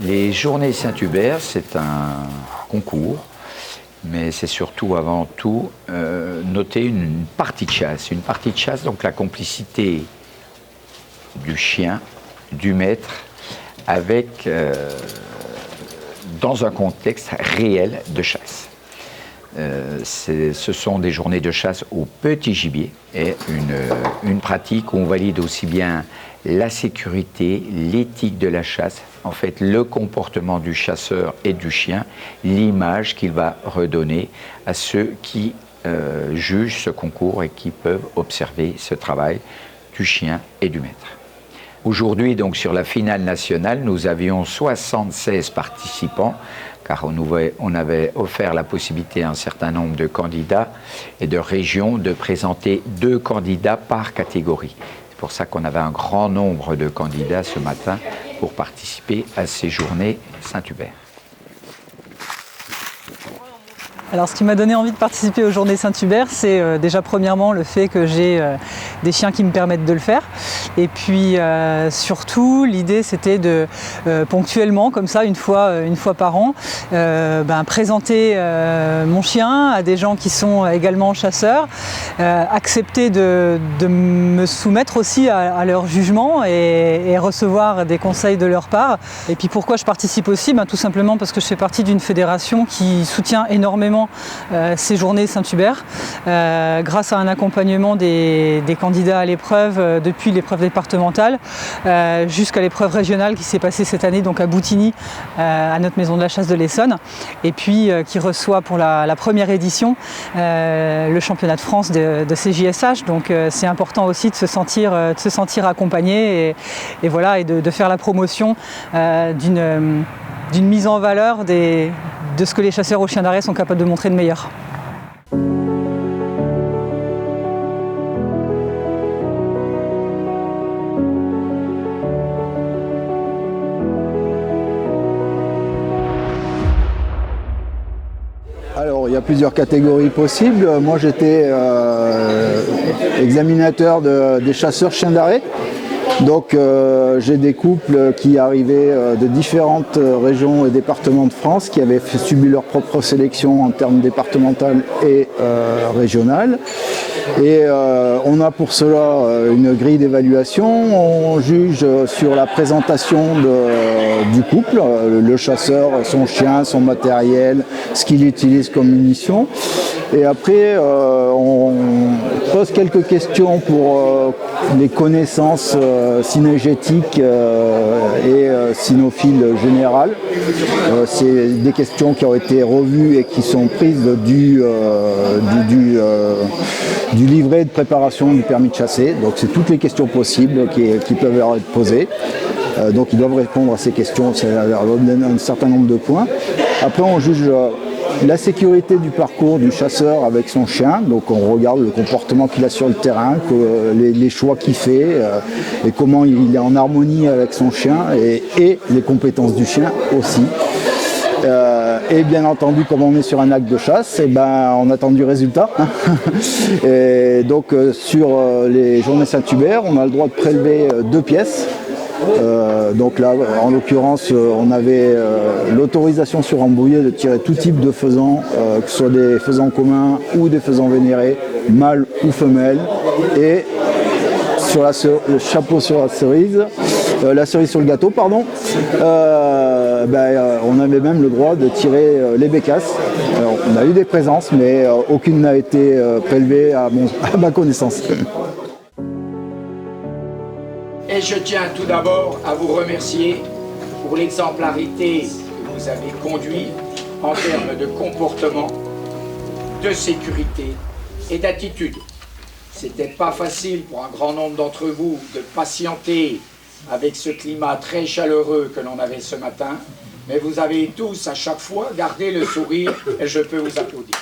Les Journées Saint-Hubert, c'est un concours, mais c'est surtout, avant tout, noter une partie de chasse. Une partie de chasse, donc la complicité du chien, du maître, avec, dans un contexte réel de chasse. Ce sont des journées de chasse au petit gibier et une pratique où on valide aussi bien la sécurité, l'éthique de la chasse, en fait le comportement du chasseur et du chien, l'image qu'il va redonner à ceux qui jugent ce concours et qui peuvent observer ce travail du chien et du maître. Aujourd'hui, donc, sur la finale nationale, nous avions 76 participants, car on avait offert la possibilité à un certain nombre de candidats et de régions de présenter 2 candidats par catégorie. C'est pour ça qu'on avait un grand nombre de candidats ce matin pour participer à ces Journées Saint-Hubert. Alors, ce qui m'a donné envie de participer aux Journées Saint-Hubert, c'est déjà premièrement le fait que j'ai des chiens qui me permettent de le faire. Et puis surtout, l'idée c'était de ponctuellement, comme ça, une fois par an, présenter mon chien à des gens qui sont également chasseurs, accepter de me soumettre aussi à leur jugement et recevoir des conseils de leur part. Et puis pourquoi je participe aussi? Tout simplement parce que je fais partie d'une fédération qui soutient énormément ces Journées Saint-Hubert grâce à un accompagnement des candidats à l'épreuve depuis l'épreuve départementale jusqu'à l'épreuve régionale qui s'est passée cette année donc à Boutigny à notre maison de la chasse de l'Essonne, et puis qui reçoit pour la première édition le championnat de France de CJSH. Donc c'est important aussi de se sentir accompagné et voilà, et de faire la promotion d'une mise en valeur de ce que les chasseurs aux chiens d'arrêt sont capables de montrer de meilleur. Alors, il y a plusieurs catégories possibles. Moi, j'étais examinateur des chasseurs chiens d'arrêt. Donc j'ai des couples qui arrivaient de différentes régions et départements de France qui avaient subi leur propre sélection en termes départemental et régional. Et on a pour cela une grille d'évaluation. On juge sur la présentation du couple, le chasseur, son chien, son matériel, ce qu'il utilise comme munition. Et après, on pose quelques questions pour les connaissances cynégétiques et cynophiles générales. C'est des questions qui ont été revues et qui sont prises du livret de préparation du permis de chasser. Donc c'est toutes les questions possibles qui peuvent leur être posées. Donc ils doivent répondre à ces questions, ça leur donne un certain nombre de points. Après on juge la sécurité du parcours du chasseur avec son chien, donc on regarde le comportement qu'il a sur le terrain, les choix qu'il fait et comment il est en harmonie avec son chien et les compétences du chien aussi. Et bien entendu, comme on est sur un acte de chasse, on attend du résultat. Et donc sur les Journées Saint-Hubert, on a le droit de prélever 2 pièces. Donc là, en l'occurrence, on avait l'autorisation sur Rambouillet de tirer tout type de faisans, que ce soit des faisans communs ou des faisans vénérés, mâles ou femelles. Et sur le chapeau sur la cerise sur le gâteau, pardon, on avait même le droit de tirer les bécasses. Alors, on a eu des présences, mais aucune n'a été prélevée à ma connaissance. Et je tiens tout d'abord à vous remercier pour l'exemplarité que vous avez conduit en termes de comportement, de sécurité et d'attitude. C'était pas facile pour un grand nombre d'entre vous de patienter avec ce climat très chaleureux que l'on avait ce matin, mais vous avez tous à chaque fois gardé le sourire et je peux vous applaudir.